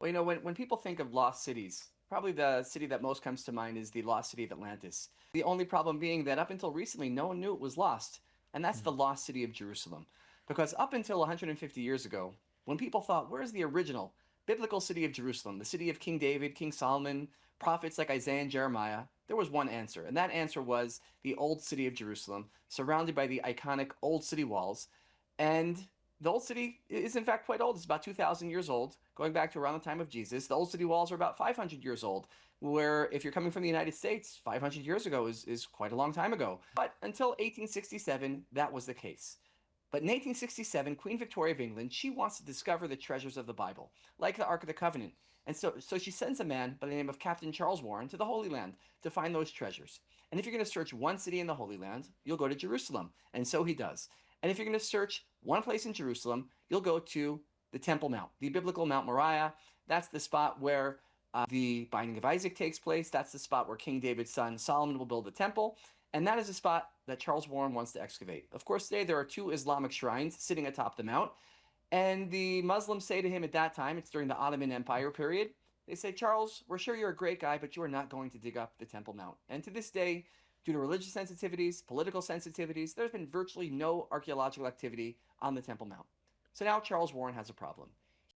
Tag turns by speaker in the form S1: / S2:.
S1: Well, when people think of lost cities, probably the city that most comes to mind is the lost city of Atlantis. The only problem being that up until recently, no one knew it was lost, and that's the lost city of Jerusalem. Because up until 150 years ago, when people thought, where's the original biblical city of Jerusalem, the city of King David, King Solomon, prophets like Isaiah and Jeremiah, there was one answer, and that answer was the old city of Jerusalem, surrounded by the iconic old city walls. And the old city is in fact quite old. It's about 2,000 years old, going back to around the time of Jesus. The old city walls are about 500 years old, where if you're coming from the United States, 500 years ago is quite a long time ago. But until 1867, that was the case. But in 1867, Queen Victoria of England, she wants to discover the treasures of the Bible, like the Ark of the Covenant. And so she sends a man by the name of Captain Charles Warren to the Holy Land to find those treasures. And if you're going to search one city in the Holy Land, you'll go to Jerusalem. And so he does. And if you're going to search one place in Jerusalem, you'll go to the Temple Mount, the biblical Mount Moriah. That's the spot where the binding of Isaac takes place. That's the spot where King David's son Solomon will build the temple. And that is a spot that Charles Warren wants to excavate. Of course, today there are two Islamic shrines sitting atop the mount. And the Muslims say to him at that time, it's during the Ottoman Empire period, they say, Charles, we're sure you're a great guy, but you are not going to dig up the Temple Mount. And to this day, due to religious sensitivities, political sensitivities, there's been virtually no archaeological activity on the Temple Mount. So now Charles Warren has a problem.